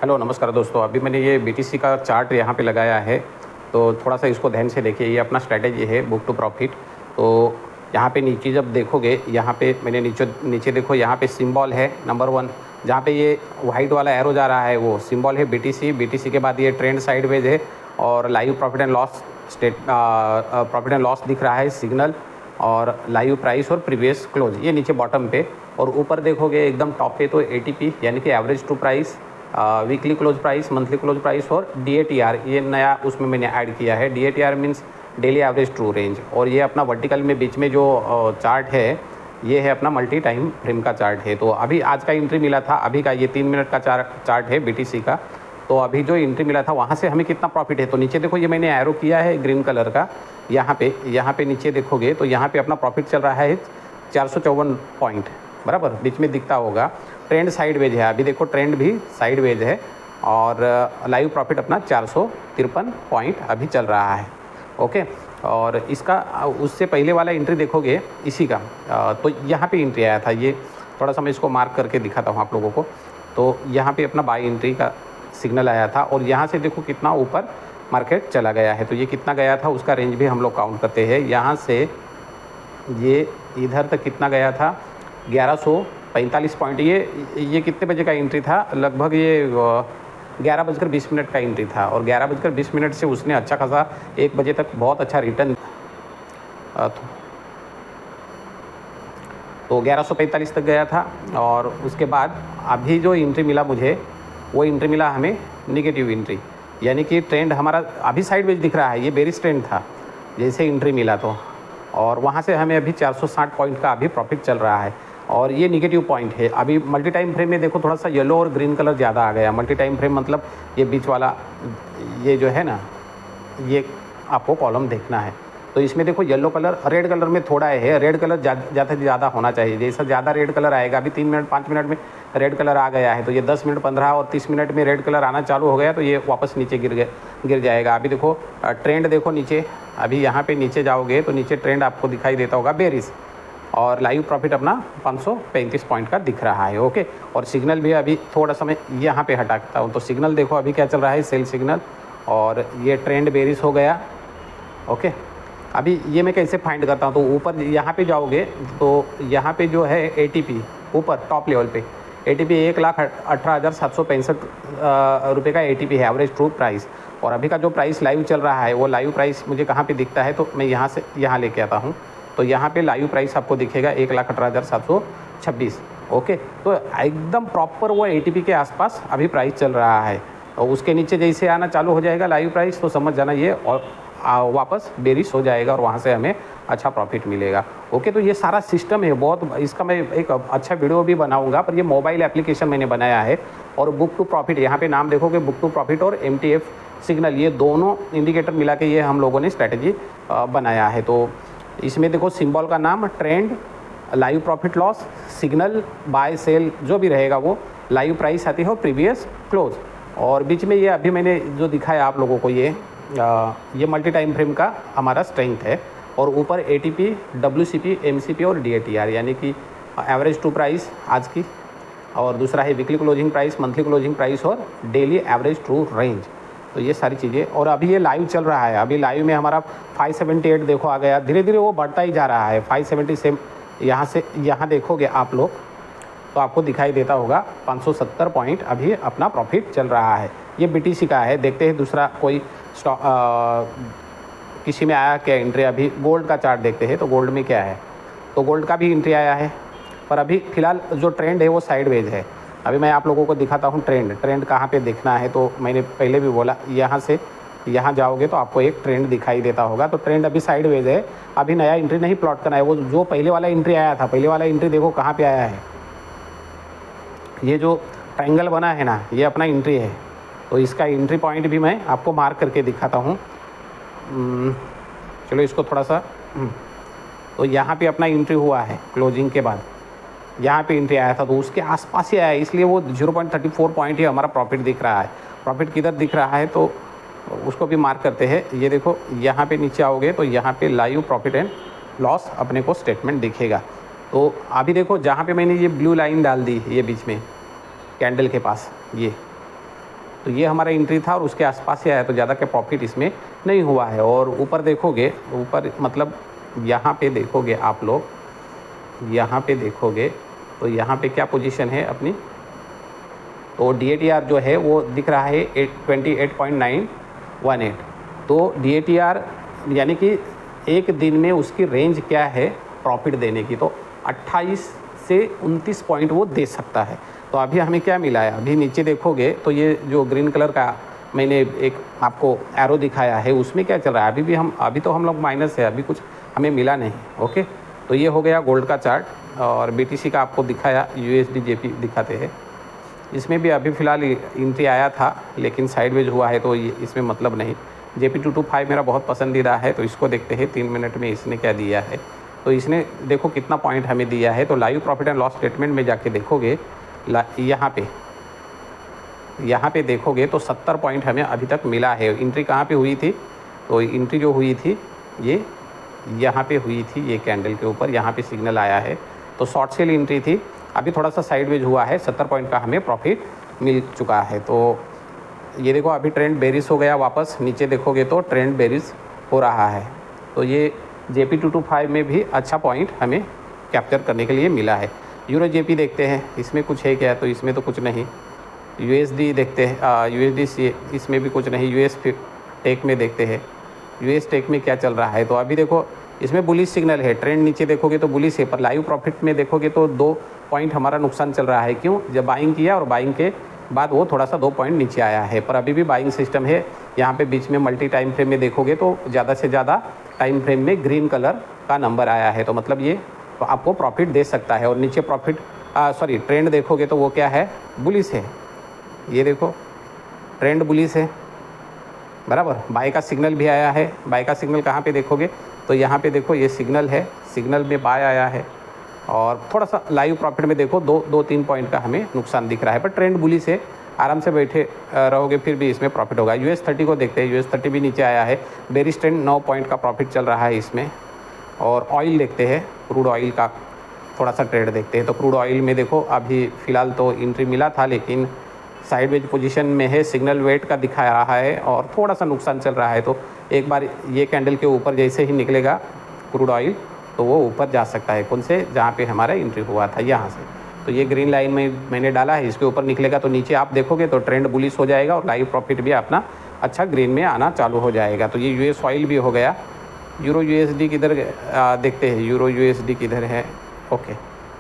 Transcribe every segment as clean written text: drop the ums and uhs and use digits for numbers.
Hello नमस्कार दोस्तों। अभी मैंने ये बीटीसी का चार्ट यहाँ पे लगाया है, तो थोड़ा सा इसको ध्यान से देखिए। ये अपना स्ट्रैटेजी है बुक टू प्रॉफिट। तो यहाँ पे नीचे जब देखोगे, यहाँ पे मैंने नीचे नीचे देखो, यहाँ पे सिंबल है नंबर 1, जहाँ पे ये वाइट वाला एरो जा रहा है वो सिंबल है बीटीसी। बीटीसी के बाद ये ट्रेंड साइडवेज है और live profit and loss profit and loss दिख रहा है सिग्नल, और लाइव प्राइस और प्रीवियस क्लोज ये नीचे बॉटम पे। और ऊपर देखोगे एकदम टॉप पे तो एटीपी यानी कि average to price, weekly close price, monthly close price और डीएटीआर ये नया उसमें मैंने ऐड किया है। DATR means daily average true range. और ये अपना वर्टिकल में बीच में जो चार्ट है ये है अपना मल्टी टाइम फ्रेम का चार्ट है। तो अभी आज का एंट्री मिला था, अभी का ये 3 मिनट का चार्ट है बीटीसी का। तो अभी जो एंट्री मिला था वहाँ से हमें कितना प्रॉफिट है, तो नीचे देखो ये मैंने एरो किया है ग्रीन कलर का। यहाँ पे नीचे देखोगे तो यहाँ पे अपना प्रॉफिट चल रहा है 454 पॉइंट, बराबर बीच में दिखता होगा। ट्रेंड साइडवेज है, अभी देखो ट्रेंड भी साइडवेज है। और लाइव प्रॉफिट अपना 453 पॉइंट अभी चल रहा है। ओके, और इसका उससे पहले वाला एंट्री देखोगे इसी का, तो यहाँ पे एंट्री आया था। ये थोड़ा सा मैं इसको मार्क करके दिखाता हूँ आप लोगों को। तो यहाँ पे अपना बाई एंट्री का सिग्नल आया था और यहाँ से देखो कितना ऊपर मार्केट चला गया है। तो ये कितना गया था उसका रेंज भी हम लोग काउंट करते हैं। यहाँ से ये इधर तक कितना गया था, 1145 पॉइंट। ये कितने बजे का एंट्री था, लगभग ये 11:20 का एंट्री था। और 11:20 से उसने अच्छा खासा 1 बजे तक बहुत अच्छा रिटर्न, तो 1145 तक गया था। और उसके बाद अभी जो एंट्री मिला मुझे, वो एंट्री मिला हमें निगेटिव एंट्री, यानी कि ट्रेंड हमारा अभी साइडवेज दिख रहा है। ये बेरिश ट्रेंड था जैसे एंट्री मिला तो, और वहाँ से हमें अभी 460 पॉइंट का अभी प्रॉफिट चल रहा है। और ये निगेटिव पॉइंट है। अभी मल्टी टाइम फ्रेम में देखो थोड़ा सा येलो और ग्रीन कलर ज़्यादा आ गया। मल्टी टाइम फ्रेम मतलब ये बीच वाला, ये जो है ना, ये आपको कॉलम देखना है। तो इसमें देखो येलो कलर रेड कलर में थोड़ा है, रेड कलर ज़्यादा से ज़्यादा होना चाहिए। जैसा ज़्यादा रेड कलर आएगा, अभी 3 मिनट 5 मिनट में रेड कलर आ गया है, तो ये 10 मिनट 15 और 30 मिनट में रेड कलर आना चालू हो गया तो ये वापस नीचे गिर जाएगा। अभी देखो ट्रेंड देखो नीचे, अभी यहाँ पे नीचे जाओगे तो नीचे ट्रेंड आपको दिखाई देता होगा बेरिश, और लाइव प्रॉफिट अपना 535 पॉइंट का दिख रहा है। ओके, और सिग्नल भी अभी थोड़ा समय यहाँ पे हटाता हूँ तो सिग्नल देखो अभी क्या चल रहा है, सेल सिग्नल, और ये ट्रेंड बेरिश हो गया। ओके, अभी ये मैं कैसे फाइंड करता हूँ, तो ऊपर यहाँ पे जाओगे तो यहाँ पे जो है एटीपी ऊपर टॉप लेवल पे एटीपी 1,18,765 रुपये का एटीपी है एवरेज ट्रू प्राइस। और अभी का जो प्राइस लाइव चल रहा है वो लाइव प्राइस मुझे कहाँ पे दिखता है, तो मैं यहाँ से यहाँ लेके आता हूँ। तो यहाँ पे लाइव प्राइस आपको दिखेगा 1,18,726। ओके, तो एकदम प्रॉपर वो एटीपी के आसपास अभी प्राइस चल रहा है। और उसके नीचे जैसे आना चालू हो जाएगा लाइव प्राइस तो समझ जाना ये और वापस बेरिश हो जाएगा और वहाँ से हमें अच्छा प्रॉफिट मिलेगा। ओके, तो ये सारा सिस्टम है बहुत, इसका मैं एक अच्छा वीडियो भी बनाऊंगा, पर ये मोबाइल एप्लीकेशन मैंने बनाया है। और बुक टू प्रॉफिट, यहाँ पे नाम देखोगे बुक टू प्रॉफिट और MTF सिग्नल, ये दोनों इंडिकेटर मिला के ये हम लोगों ने स्ट्रैटेजी बनाया है। तो इसमें देखो सिंबल का नाम trend, live profit loss, signal buy sell जो भी रहेगा वो, लाइव प्राइस आती है प्रीवियस क्लोज, और बीच में ये अभी मैंने जो दिखाया आप लोगों को ये मल्टी टाइम फ्रेम का हमारा स्ट्रेंथ है। और ऊपर ATP, WCP, MCP और DATR यानी कि एवरेज टू प्राइस आज की, और दूसरा है weekly closing price, monthly closing price और डेली एवरेज ट्रू रेंज। तो ये सारी चीज़ें, और अभी ये लाइव चल रहा है। अभी लाइव में हमारा 578 देखो आ गया, धीरे धीरे वो बढ़ता ही जा रहा है। 570 से यहाँ से यहाँ देखोगे आप लोग तो आपको दिखाई देता होगा 570 पॉइंट अभी अपना प्रॉफिट चल रहा है। ये BTC का है। देखते हैं दूसरा कोई स्टॉक किसी में आया क्या एंट्री। अभी गोल्ड का चार्ट देखते हैं तो गोल्ड में क्या है, तो गोल्ड का भी एंट्री आया है, पर अभी फ़िलहाल जो ट्रेंड है वो साइडवेज है। अभी मैं आप लोगों को दिखाता हूँ ट्रेंड कहाँ पे देखना है। तो मैंने पहले भी बोला, यहाँ से यहाँ जाओगे तो आपको एक ट्रेंड दिखाई देता होगा। तो ट्रेंड अभी साइडवेज है, अभी नया एंट्री नहीं प्लॉट करना है। वो जो पहले वाला एंट्री आया था, पहले वाला एंट्री देखो कहाँ पे आया है, ये जो ट्रायंगल बना है ना, ये अपना एंट्री है। तो इसका एंट्री पॉइंट भी मैं आपको मार्क करके दिखाता हूँ। चलो इसको थोड़ा सा, तो यहाँ पे अपना एंट्री हुआ है क्लोजिंग के बाद, यहाँ पे एंट्री आया था तो उसके आसपास ही आया है, इसलिए वो 0.34 पॉइंट ही हमारा प्रॉफिट दिख रहा है। प्रॉफिट किधर दिख रहा है तो उसको भी मार्क करते हैं। ये देखो यहाँ पे नीचे आओगे तो यहाँ पे लाइव प्रॉफिट एंड लॉस अपने को स्टेटमेंट दिखेगा। तो अभी देखो जहाँ पे मैंने ये ब्लू लाइन डाल दी, ये बीच में कैंडल के पास, ये तो ये हमारा एंट्री था और उसके आसपास ही आया, तो ज़्यादा के प्रॉफिट इसमें नहीं हुआ है। और ऊपर देखोगे, ऊपर मतलब यहाँ पे देखोगे आप लोग, यहाँ पे देखोगे तो यहाँ पे क्या पोजीशन है अपनी, तो DATR जो है वो दिख रहा है 28.918। तो DATR यानी कि एक दिन में उसकी रेंज क्या है प्रॉफिट देने की, तो 28 से 29 पॉइंट वो दे सकता है। तो अभी हमें क्या मिला है, अभी नीचे देखोगे तो ये जो ग्रीन कलर का मैंने एक आपको एरो दिखाया है उसमें क्या चल रहा है, अभी तो हम लोग माइनस है, अभी कुछ हमें मिला नहीं। ओके, तो ये हो गया गोल्ड का चार्ट। और BTC का आपको दिखाया, USD JP दिखाते हैं, इसमें भी अभी फ़िलहाल एंट्री आया था लेकिन साइडवेज हुआ है, तो ये इसमें मतलब नहीं। JP225 मेरा बहुत पसंदीदा है, तो इसको देखते हैं 3 मिनट में इसने क्या दिया है। तो इसने देखो कितना पॉइंट हमें दिया है। तो live profit and loss statement में जाके देखोगे, यहाँ पे देखोगे तो 70 पॉइंट हमें अभी तक मिला है। एंट्री कहाँ पे हुई थी, तो एंट्री जो हुई थी ये यहाँ पे हुई थी, ये कैंडल के ऊपर यहाँ पे सिग्नल आया है, तो शॉर्ट सेल एंट्री थी। अभी थोड़ा सा साइडवेज हुआ है, 70 पॉइंट का हमें प्रॉफिट मिल चुका है। तो ये देखो अभी ट्रेंड बेरिश हो गया, वापस नीचे देखोगे तो ट्रेंड बेरिश हो रहा है। तो ये JP225 में भी अच्छा पॉइंट हमें कैप्चर करने के लिए मिला है। यूरो JP देखते हैं, इसमें कुछ है क्या, तो इसमें तो कुछ नहीं। USD देखते हैं, USD इसमें भी कुछ नहीं। US टेक में देखते हैं, US टेक में क्या चल रहा है। तो अभी देखो इसमें बुलिश सिग्नल है, ट्रेंड नीचे देखोगे तो बुलिश है, पर लाइव प्रॉफिट में देखोगे तो 2 पॉइंट हमारा नुकसान चल रहा है। क्यों, जब बाइंग किया और बाइंग के बाद वो थोड़ा सा 2 पॉइंट नीचे आया है, पर अभी भी बाइंग सिस्टम है। यहाँ पे बीच में मल्टी टाइम फ्रेम में देखोगे तो ज़्यादा से ज़्यादा टाइम फ्रेम में ग्रीन कलर का नंबर आया है, तो मतलब ये तो आपको प्रॉफिट दे सकता है। और नीचे ट्रेंड देखोगे तो वो क्या है, बुलिश है। ये देखो ट्रेंड बुलिश है, बराबर। बाय का सिग्नल भी आया है। बाय का सिग्नल कहाँ पे देखोगे, तो यहाँ पे देखो ये सिग्नल है, सिग्नल में बाय आया है। और थोड़ा सा लाइव प्रॉफिट में देखो 2-3 पॉइंट का हमें नुकसान दिख रहा है, पर ट्रेंड बुलिश है। आराम से बैठे रहोगे फिर भी इसमें प्रॉफिट होगा। US30 को देखते हैं, US30 भी नीचे आया है, बेरिश ट्रेंड 9 पॉइंट का प्रॉफिट चल रहा है इसमें। और ऑयल देखते हैं, क्रूड ऑयल का थोड़ा सा ट्रेड देखते हैं। तो क्रूड ऑयल में देखो अभी फ़िलहाल तो एंट्री मिला था लेकिन साइडवेज पोजीशन में है, सिग्नल वेट का दिखा रहा है और थोड़ा सा नुकसान चल रहा है। तो एक बार ये कैंडल के ऊपर जैसे ही निकलेगा क्रूड ऑयल तो वो ऊपर जा सकता है, कौन से, जहाँ पे हमारा एंट्री हुआ था यहाँ से। तो ये ग्रीन लाइन में मैंने डाला है, इसके ऊपर निकलेगा तो नीचे आप देखोगे तो ट्रेंड बुलिश हो जाएगा और लाइव प्रॉफिट भी अपना अच्छा ग्रीन में आना चालू हो जाएगा। तो ये US ऑयल भी हो गया। यूरो USD किधर देखते हैं, यूरो USD किधर है। ओके,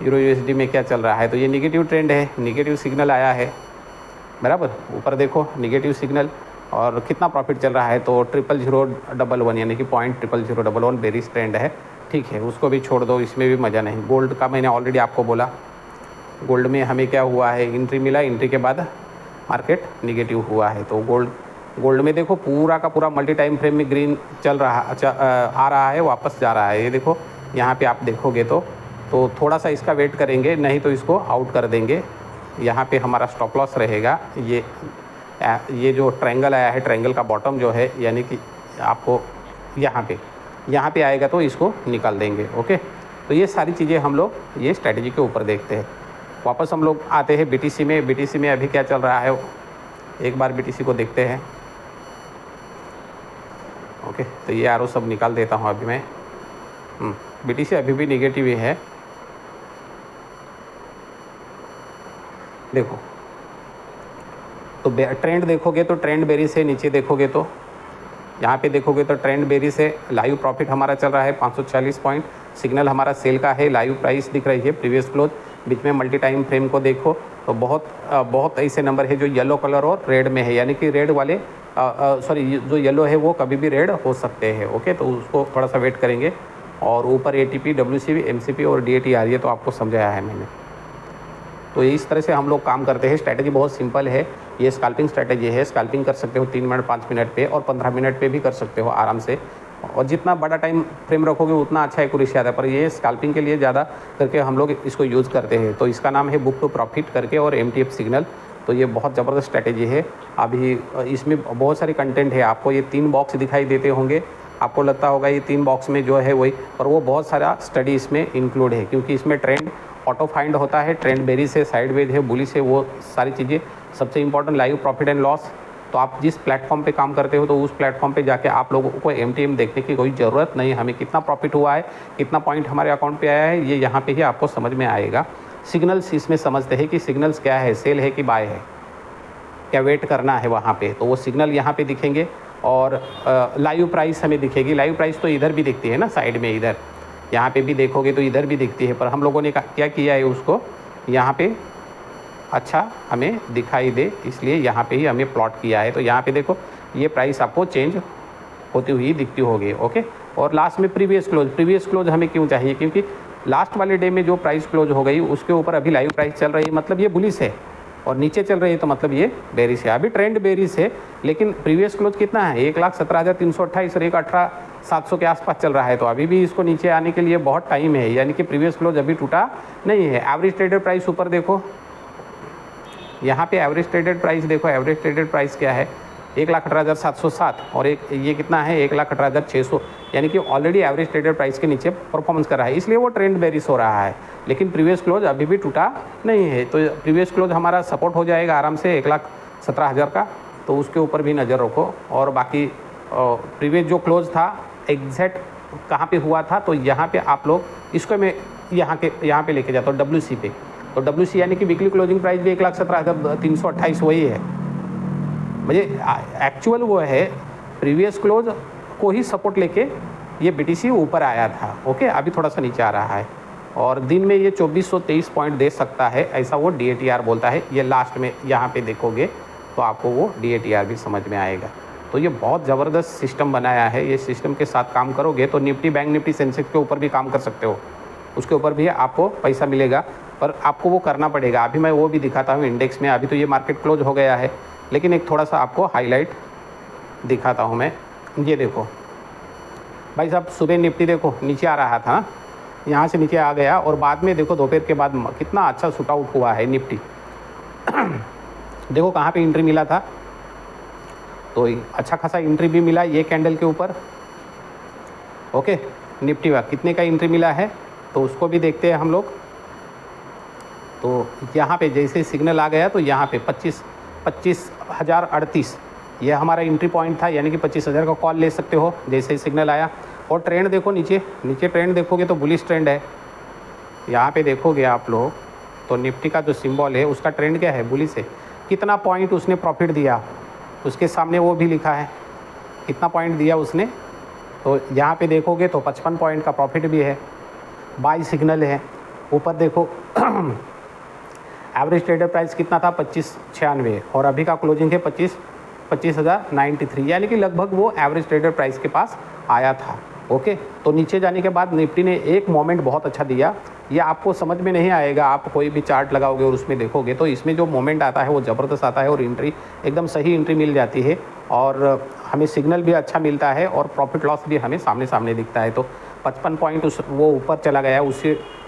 यूरो USD में क्या चल रहा है, तो ये निगेटिव ट्रेंड है, निगेटिव सिग्नल आया है, बराबर। ऊपर देखो निगेटिव सिग्नल और कितना प्रॉफिट चल रहा है, तो 00011 यानी कि 0.00011 बेरिश ट्रेंड है। ठीक है, उसको भी छोड़ दो, इसमें भी मज़ा नहीं। गोल्ड का मैंने ऑलरेडी आपको बोला, गोल्ड में हमें क्या हुआ है, एंट्री मिला, एंट्री के बाद मार्केट निगेटिव हुआ है। तो गोल्ड में देखो पूरा का पूरा मल्टी टाइम फ्रेम में ग्रीन चल रहा आ रहा है, वापस जा रहा है। ये देखो यहाँ पे आप देखोगे तो थोड़ा सा इसका वेट करेंगे, नहीं तो इसको आउट कर देंगे। यहाँ पे हमारा स्टॉप लॉस रहेगा। ये जो ट्रायंगल आया है, ट्रायंगल का बॉटम जो है, यानी कि आपको यहाँ पे आएगा तो इसको निकाल देंगे। ओके, तो ये सारी चीज़ें हम लोग ये स्ट्रैटेजी के ऊपर देखते हैं। वापस हम लोग आते हैं BTC में। BTC में अभी क्या चल रहा है, एक बार BTC को देखते हैं। ओके, तो ये आरो सब निकाल देता हूँ अभी मैं। BTC अभी भी निगेटिव ही है। देखो तो ट्रेंड देखोगे तो ट्रेंड बेरिश है, नीचे देखोगे तो यहाँ पे देखोगे तो ट्रेंड बेरिश है। लाइव प्रॉफिट हमारा चल रहा है 540 पॉइंट, सिग्नल हमारा सेल का है, लाइव प्राइस दिख रही है प्रीवियस क्लोज। बीच में मल्टी टाइम फ्रेम को देखो तो बहुत ऐसे नंबर है जो येलो कलर और रेड में है, यानी कि रेड वाले जो येलो है वो कभी भी रेड हो सकते हैं। ओके, तो उसको थोड़ा सा वेट करेंगे। और ऊपर ATP, WCP, MCP और DATR, ये तो आपको समझाया है मैंने। तो इस तरह से हम लोग काम करते हैं। स्ट्रैटेजी बहुत सिंपल है, ये स्कैल्पिंग स्ट्रैटेजी है। स्कैल्पिंग कर सकते हो 3 मिनट, 5 मिनट पे और 15 मिनट पे भी कर सकते हो आराम से। और जितना बड़ा टाइम फ्रेम रखोगे उतना अच्छा एक्यूरेसी आता है, पर ये स्कैल्पिंग के लिए ज़्यादा करके हम लोग इसको यूज़ करते हैं। तो इसका नाम है बुक टू प्रॉफिट करके और MTF सिग्नल। तो ये बहुत ज़बरदस्त स्ट्रैटेजी है। अभी इसमें बहुत सारी कंटेंट है, आपको ये 3 बॉक्स दिखाई देते होंगे, आपको लगता होगा ये 3 बॉक्स में जो है वही, पर वो बहुत सारा स्टडी इसमें इंक्लूड है, क्योंकि इसमें ट्रेंड ऑटो फाइंड होता है, ट्रेंड बेरिश है, साइडवेज है, बुलिश है, वो सारी चीज़ें। सबसे important live profit and loss. तो आप जिस प्लेटफॉर्म पे काम करते हो तो उस प्लेटफॉर्म पे जाके आप लोगों को MTM देखने की कोई ज़रूरत नहीं, हमें कितना प्रॉफिट हुआ है, कितना पॉइंट हमारे अकाउंट पे आया है, ये यहाँ पे ही आपको समझ में आएगा। सिग्नल्स इसमें समझते हैं कि सिग्नल्स क्या है, सेल है कि बाय है, क्या वेट करना है वहाँ पे, तो वो सिग्नल यहाँ पे दिखेंगे। और लाइव प्राइस हमें दिखेगी। लाइव प्राइस तो इधर भी दिखती है ना, साइड में इधर, यहाँ पे भी देखोगे तो इधर भी दिखती है, पर हम लोगों ने क्या किया है, उसको यहाँ पे अच्छा हमें दिखाई दे इसलिए यहाँ पे ही हमें प्लॉट किया है। तो यहाँ पे देखो ये प्राइस आपको चेंज होती हुई दिखती होगी। ओके, और लास्ट में प्रीवियस क्लोज हमें क्यों चाहिए, क्योंकि लास्ट वाले डे में जो प्राइस क्लोज हो गई उसके ऊपर अभी लाइव प्राइस चल रही है, मतलब ये बुलिश है, और नीचे चल रही है तो मतलब ये बेरिश है। अभी ट्रेंड बेरिश है, लेकिन प्रीवियस क्लोज कितना है, 1,17,328 और 1,18,700 के आसपास चल रहा है। तो अभी भी इसको नीचे आने के लिए बहुत टाइम है, यानी कि प्रीवियस क्लोज अभी टूटा नहीं है। एवरेज ट्रेडेड प्राइस ऊपर देखो, यहाँ पे एवरेज ट्रेडेड प्राइस देखो, एवरेज ट्रेडेड प्राइस क्या है, 1,18,707 और ये कितना है, 1,18,600, यानी कि ऑलरेडी एवरेज ट्रेडेड प्राइस के नीचे परफॉर्मेंस कर रहा है, इसलिए वो ट्रेंड बेरिश हो रहा है। लेकिन प्रीवियस क्लोज अभी भी टूटा नहीं है, तो प्रीवियस क्लोज हमारा सपोर्ट हो जाएगा आराम से 1,17,000 का, तो उसके ऊपर भी नज़र रखो। और बाकी प्रीवियस जो क्लोज था एग्जैक्ट कहाँ पे हुआ था, तो यहाँ पे आप लोग इसको मैं यहाँ पे लेके जाता हूँ WC पे। तो WC यानी कि वीकली क्लोजिंग प्राइस भी 1,17,328 वही है, मुझे एक्चुअल वो है प्रीवियस क्लोज को ही सपोर्ट लेके ये BTC ऊपर आया था। ओके, अभी थोड़ा सा नीचे आ रहा है, और दिन में ये 2423 पॉइंट दे सकता है, ऐसा वो DATR बोलता है। ये लास्ट में यहाँ पे देखोगे तो आपको वो DATR भी समझ में आएगा। तो ये बहुत ज़बरदस्त सिस्टम बनाया है, ये सिस्टम के साथ काम करोगे तो निफ्टी, बैंक निफ्टी, सेंसेक्स के ऊपर भी काम कर सकते हो, उसके ऊपर भी आपको पैसा मिलेगा, पर आपको वो करना पड़ेगा। अभी मैं वो भी दिखाता हूँ इंडेक्स में। अभी तो ये मार्केट क्लोज हो गया है, लेकिन एक थोड़ा सा आपको हाईलाइट दिखाता हूँ मैं। ये देखो भाई साहब, सुबह निफ्टी देखो नीचे आ रहा था, यहाँ से नीचे आ गया, और बाद में देखो दोपहर के बाद कितना अच्छा शूट आउट हुआ है निफ्टी। देखो कहाँ पे एंट्री मिला था, तो अच्छा खासा एंट्री भी मिला ये कैंडल के ऊपर। ओके, निफ्टी का कितने का एंट्री मिला है तो उसको भी देखते हैं हम लोग। तो यहाँ पे जैसे सिग्नल आ गया तो यहाँ पे 25,038 ये हमारा एंट्री पॉइंट था, यानी कि 25,000 का कॉल ले सकते हो जैसे ही सिग्नल आया। और ट्रेंड देखो, नीचे ट्रेंड देखोगे तो बुलिश ट्रेंड है। यहाँ पे देखोगे आप लोग तो निफ्टी का जो सिंबल है उसका ट्रेंड क्या है, बुलिश है। कितना पॉइंट उसने प्रॉफिट दिया उसके सामने वो भी लिखा है, कितना पॉइंट दिया उसने। तो यहाँ पे देखोगे तो 55 पॉइंट का प्रॉफिट भी है, बाई सिग्नल है। ऊपर देखो एवरेज ट्रेडर प्राइस कितना था, 2596, और अभी का क्लोजिंग है 25,093, यानी कि लगभग वो एवरेज ट्रेडर प्राइस के पास आया था। ओके, तो नीचे जाने के बाद निफ्टी ने एक मोमेंट बहुत अच्छा दिया, ये आपको समझ में नहीं आएगा, आप कोई भी चार्ट लगाओगे और उसमें देखोगे तो इसमें जो मोमेंट आता है वो ज़बरदस्त आता है, और एंट्री एकदम सही एंट्री मिल जाती है, और हमें सिग्नल भी अच्छा मिलता है, और प्रॉफिट लॉस भी हमें सामने दिखता है। तो 55 पॉइंट वो ऊपर चला गया,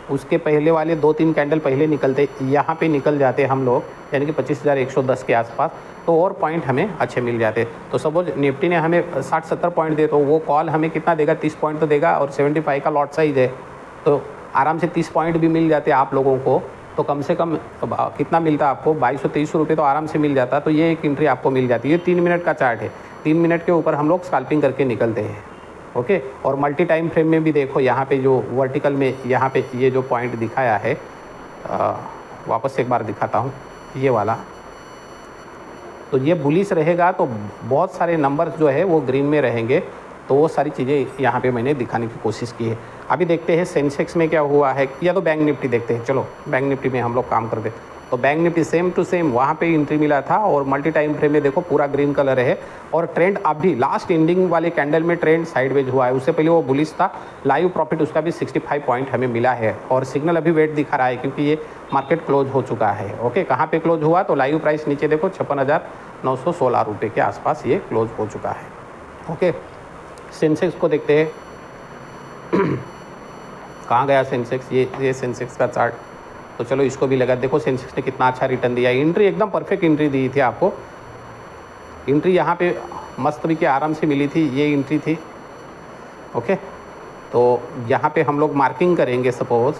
उसके पहले वाले 2-3 कैंडल पहले निकलते, यहाँ पे निकल जाते हम लोग, यानी कि 25,110 के आसपास, तो और पॉइंट हमें अच्छे मिल जाते। तो सपोज निफ्टी ने हमें 60-70 पॉइंट दे, तो वो कॉल हमें कितना देगा, 30 पॉइंट तो देगा, और 75 का लॉट साइज है, तो आराम से 30 पॉइंट भी मिल जाते आप लोगों को। तो कम से कम कितना मिलता आपको, 2200-2300 रुपये तो आराम से मिल जाता। तो ये एक एंट्री आपको मिल जाती है। 3 मिनट का चार्ट है, 3 मिनट के ऊपर हम लोग स्कैल्पिंग करके निकलते हैं। ओके, और मल्टी टाइम फ्रेम में भी देखो, यहाँ पे जो वर्टिकल में यहाँ पे ये जो पॉइंट दिखाया है, वापस से एक बार दिखाता हूँ, ये वाला, तो ये बुलिश रहेगा तो बहुत सारे नंबर्स जो है वो ग्रीन में रहेंगे। तो वो सारी चीज़ें यहाँ पे मैंने दिखाने की कोशिश की है। अभी देखते हैं सेंसेक्स में क्या हुआ है, या तो बैंक निफ्टी देखते हैं। चलो बैंक निफ्टी में हम लोग काम करते हैं। तो bank Nifty same to same वहाँ पे एंट्री मिला था, और मल्टी टाइम फ्रेम में देखो पूरा ग्रीन कलर है, और ट्रेंड अभी लास्ट एंडिंग वाले कैंडल में ट्रेंड साइडवेज हुआ है। उससे पहले वो बुलिश था, लाइव प्रॉफिट उसका भी 65 पॉइंट हमें मिला है, और सिग्नल अभी वेट दिखा रहा है क्योंकि ये मार्केट क्लोज हो चुका है। ओके, कहाँ पे क्लोज हुआ, तो लाइव प्राइस नीचे देखो 56,916 रुपये के आसपास ये क्लोज हो चुका है। ओके, सेंसेक्स को देखते हैं। कहाँ गया सेंसेक्स, ये सेंसेक्स का चार्ट, तो चलो इसको भी लगा। देखो सेंसेक्स ने कितना अच्छा रिटर्न दिया, एंट्री एकदम परफेक्ट एंट्री दी थी आपको। एंट्री यहाँ पे मस्त भी के आराम से मिली थी, ये एंट्री थी। ओके, तो यहाँ पे हम लोग मार्किंग करेंगे। सपोज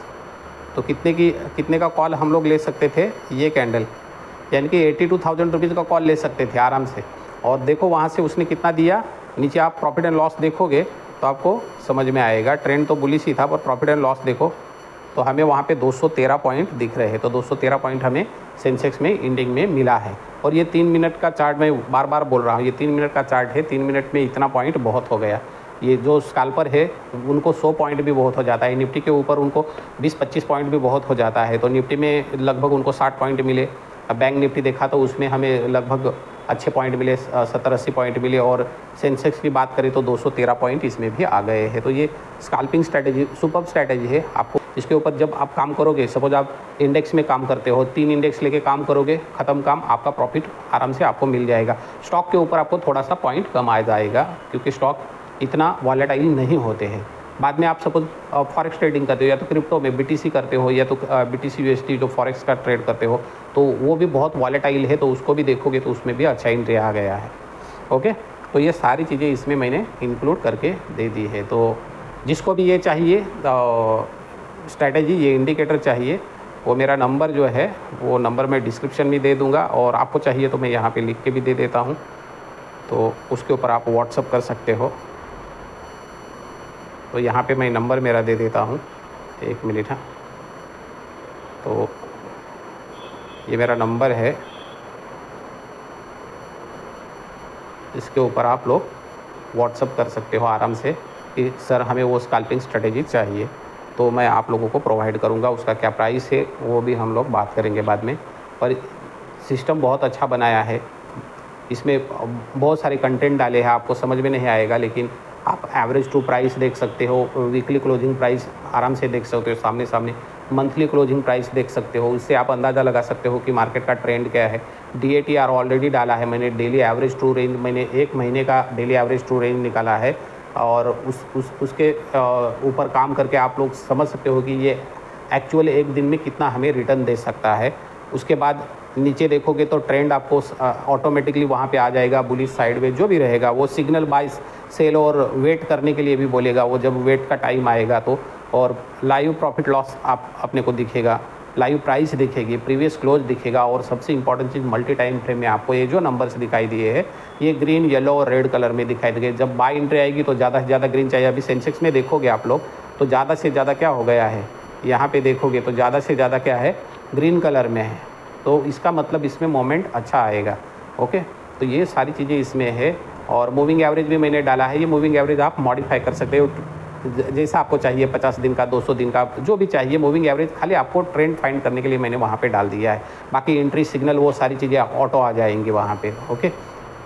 तो कितने का कॉल हम लोग ले सकते थे, ये कैंडल, यानी कि 82,000 रुपीज़ का कॉल ले सकते थे आराम से। और देखो वहाँ से उसने कितना दिया, नीचे आप प्रॉफिट एंड लॉस देखोगे तो आपको समझ में आएगा। ट्रेंड तो बुलिश ही था, पर प्रॉफिट एंड लॉस देखो तो हमें वहाँ पे 213 पॉइंट दिख रहे हैं। तो 213 पॉइंट हमें सेंसेक्स में इंडिंग में मिला है। और ये 3 मिनट का चार्ट, मैं बार बार बोल रहा हूँ, ये 3 मिनट का चार्ट है। 3 मिनट में इतना पॉइंट बहुत हो गया। ये जो स्कैल्पर है उनको 100 पॉइंट भी बहुत हो जाता है, निफ्टी के ऊपर उनको 20-25 पॉइंट भी बहुत हो जाता है। तो निफ्टी में लगभग उनको 60 पॉइंट मिले। अब बैंक निफ्टी देखा तो उसमें हमें लगभग अच्छे पॉइंट मिले, 70-80 पॉइंट मिले। और सेंसेक्स की बात करें तो 213 पॉइंट इसमें भी आ गए हैं। तो ये स्कैल्पिंग स्ट्रैटेजी सुपर स्ट्रैटेजी है। आपको इसके ऊपर जब आप काम करोगे, सपोज आप इंडेक्स में काम करते हो, 3 इंडेक्स लेके काम करोगे, ख़त्म काम, आपका प्रॉफिट आराम से आपको मिल जाएगा। स्टॉक के ऊपर आपको थोड़ा सा पॉइंट कम आ जाएगा, क्योंकि स्टॉक इतना वॉलेटाइल नहीं होते हैं। बाद में आप सपोज फॉरेक्स ट्रेडिंग करते हो, या तो क्रिप्टो में BTC करते हो, या तो BTC USD जो फॉरेक्स का ट्रेड करते हो, तो वो भी बहुत वॉलेटाइल है। तो उसको भी देखोगे तो उसमें भी अच्छा एंट्री आ गया है। ओके, तो ये सारी चीज़ें इसमें मैंने इंक्लूड करके दे दी है। तो जिसको भी ये चाहिए स्ट्रैटेजी, ये इंडिकेटर चाहिए, वो मेरा नंबर जो है वो नंबर मैं डिस्क्रिप्शन में दे दूँगा, और आपको चाहिए तो मैं यहाँ पे लिख के भी दे देता हूँ। तो उसके ऊपर आप व्हाट्सअप कर सकते हो। तो यहाँ पे मैं नंबर मेरा दे देता हूँ, 1 मिनट। हाँ, तो ये मेरा नंबर है, इसके ऊपर आप लोग व्हाट्सअप कर सकते हो आराम से कि सर हमें वो स्कैल्पिंग स्ट्रेटेजी चाहिए। तो मैं आप लोगों को प्रोवाइड करूँगा। उसका क्या प्राइस है वो भी हम लोग बात करेंगे बाद में। पर सिस्टम बहुत अच्छा बनाया है, इसमें बहुत सारे कंटेंट डाले हैं, आपको समझ में नहीं आएगा, लेकिन आप एवरेज टू प्राइस देख सकते हो, वीकली क्लोजिंग प्राइस आराम से देख सकते हो सामने सामने, मंथली क्लोजिंग प्राइस देख सकते हो। इससे आप अंदाज़ा लगा सकते हो कि मार्केट का ट्रेंड क्या है। DATR ऑलरेडी डाला है मैंने, डेली एवरेज ट्रू रेंज मैंने 1 महीने का डेली एवरेज ट्रू रेंज निकाला है, और उसके ऊपर काम करके आप लोग समझ सकते हो कि ये एक्चुअल एक दिन में कितना हमें रिटर्न दे सकता है। उसके बाद नीचे देखोगे तो ट्रेंड आपको ऑटोमेटिकली वहाँ पे आ जाएगा, बुलिश साइडवेज जो भी रहेगा वो सिग्नल बाय सेल और वेट करने के लिए भी बोलेगा वो, जब वेट का टाइम आएगा तो। और लाइव प्रॉफिट लॉस आप अपने को दिखेगा, लाइव प्राइस दिखेगी, प्रीवियस क्लोज दिखेगा, और सबसे इंपॉर्टेंट चीज़ मल्टी टाइम फ्रेम में आपको ये जो नंबर्स दिखाई दिए हैं ये ग्रीन, येलो और रेड कलर में दिखाई देंगे। जब बाय एंट्री आएगी तो ज़्यादा से ज़्यादा ग्रीन चाहिए। अभी सेंसेक्स में देखोगे आप लोग तो ज़्यादा से ज़्यादा क्या हो गया है, यहाँ पे देखोगे तो ज़्यादा से ज़्यादा क्या है, ग्रीन कलर में है। तो इसका मतलब इसमें मोमेंट अच्छा आएगा। ओके, तो ये सारी चीज़ें इसमें है। और मूविंग एवरेज भी मैंने डाला है। ये मूविंग एवरेज आप मॉडिफाई कर सकते हो जैसा आपको चाहिए, 50 दिन का, 200 दिन का, जो भी चाहिए। मूविंग एवरेज खाली आपको ट्रेंड फाइंड करने के लिए मैंने वहाँ पे डाल दिया है। बाकी एंट्री सिग्नल वो सारी चीज़ें ऑटो आ जाएंगी वहाँ पे। ओके।